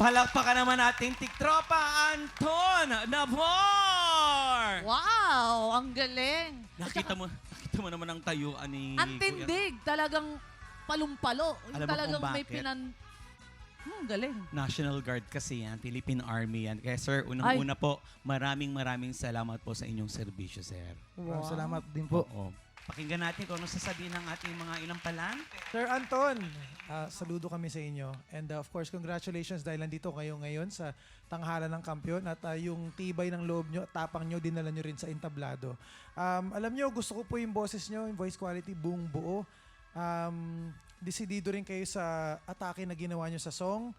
Palakpakan naman natin tiktropa Anton Navor! Wow, ang galing. Nakita mo naman ang tayuan ni Ang tindig, talagang palumpalo. Yung Alam mo talagang kung may bakit? galing. National Guard kasi yan, Philippine Army yan. Kaya sir, unang-una po, maraming salamat po sa inyong serbisyo, sir. Wow. Salamat din po. Oo. Pakinggan natin kung ano sasabihin ng ating mga inampalan. Sir Anton, saludo kami sa inyo. And of course, congratulations dahil nandito kayo ngayon sa tanghalan ng kampyon at yung tibay ng loob nyo, tapang nyo, dinala nyo rin sa entablado. Alam nyo, gusto ko po yung boses nyo, yung voice quality, buong buo. Desidido rin kayo sa atake na ginawa nyo sa song.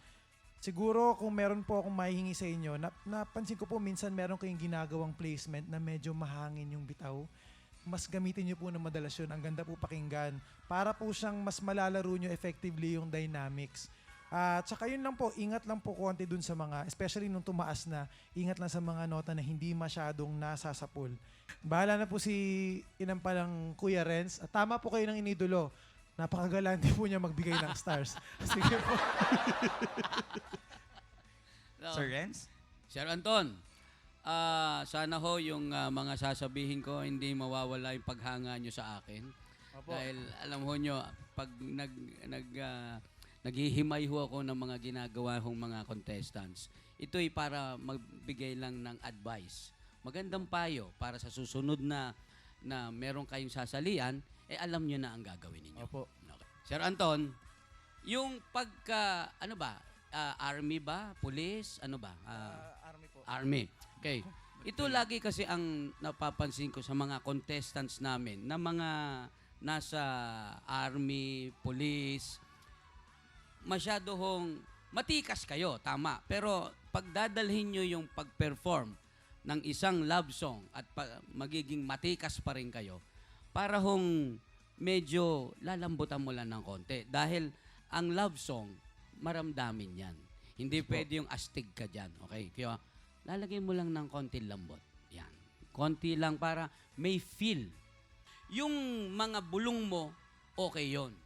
Siguro kung meron po akong mahihingi sa inyo, napansin ko po minsan meron kayong ginagawang placement na medyo mahangin yung bitaw. Mas gamitin nyo po ng madalas yun. Ang ganda po pakinggan. Para po siyang mas malalaro nyo effectively yung dynamics. At saka yun lang po, ingat lang po konti dun sa mga, especially nung tumaas na, ingat lang sa mga nota na hindi masyadong nasasapul. Bahala na po si inampalang Kuya Renz. At tama po kayo ng inidolo. Napakagalante po niya magbigay ng stars. Sige po. Sir Renz? Sir Anton, sana ho yung mga sasabihin ko hindi mawawala yung paghanga nyo sa akin. Opo. Dahil alam ho nyo, pag naghihimay ho ako ng mga ginagawa hong mga contestants, ito'y para magbigay lang ng advice. Magandang payo para sa susunod na meron kayong sasalian, alam nyo na ang gagawin ninyo. Opo. Okay. Sir Anton, yung pagka, army ba? Police? Ano ba? Army po. Army. Okay. Ito lagi kasi ang napapansin ko sa mga contestants namin na mga nasa army, police, masyado hong matikas kayo, tama. Pero pagdadalhin nyo yung pag-perform ng isang love song at magiging matikas pa rin kayo, para hong medyo lalambutan mo lang ng konti. Dahil ang love song, maramdamin yan. Hindi pwede yung astig ka dyan. Okay? Kaya lalagay mo lang ng konti lambot. Yan. Konti lang para may feel. Yung mga bulong mo, okay yon.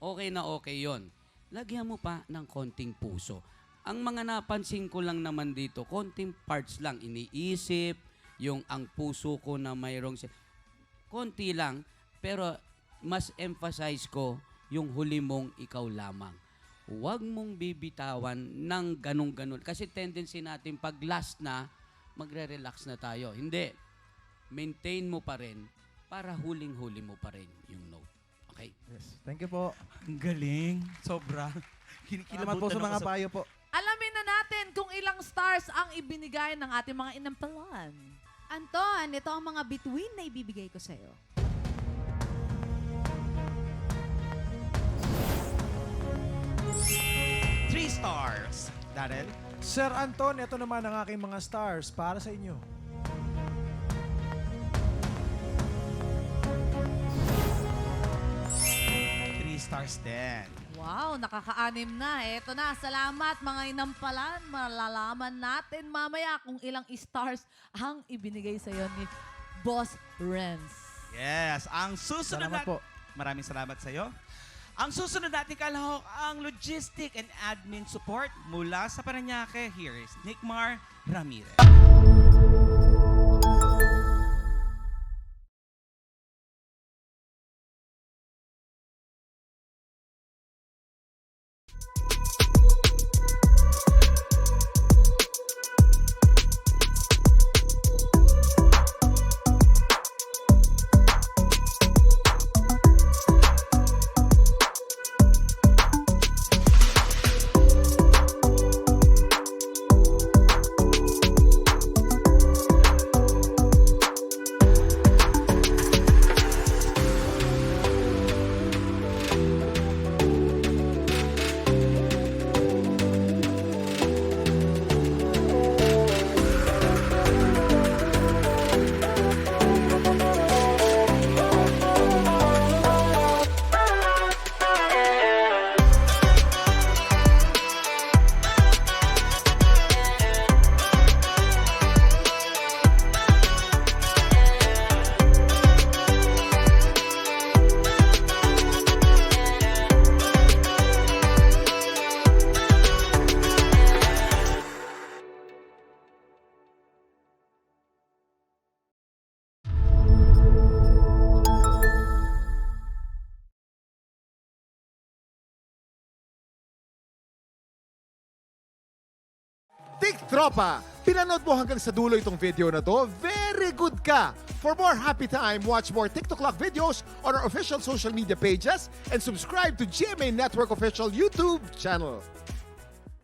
Okay na okay yon. Lagyan mo pa ng konting puso. Ang mga napansin ko lang naman dito, konting parts lang iniisip, yung ang puso ko na mayroong konti lang, pero mas emphasize ko yung huli mong ikaw lamang. Huwag mong bibitawan ng ganun-ganun. Kasi tendency natin pag last na, magre-relax na tayo. Hindi. Maintain mo pa rin para huling-huli mo pa rin yung note. Okay? Yes. Thank you po. Ang galing. Sobra. Salamat po sa mga payo po. Alamin na natin kung ilang stars ang ibinigay ng ating mga inampalan. Anton, ito ang mga bituin na ibibigay ko sa'yo. Three stars. Darrell? Sir Anton, ito naman ang aking mga stars para sa inyo. Three stars din. Wow, nakaka-anim na. Eto na, salamat mga inampalan. Malalaman natin mamaya kung ilang stars ang ibinigay sa'yo ni Boss Renz. Yes. Ang susunod Salamat po. Maraming salamat sa iyo. Ang susunod natin kalahok ang logistic and admin support mula sa Parañaque. Here is Nickmar Ramirez. TikTropa, pinanood mo hanggang sa dulo itong video na to, very good ka! For more happy time, watch more TikTok Clock videos on our official social media pages and subscribe to GMA Network official YouTube channel.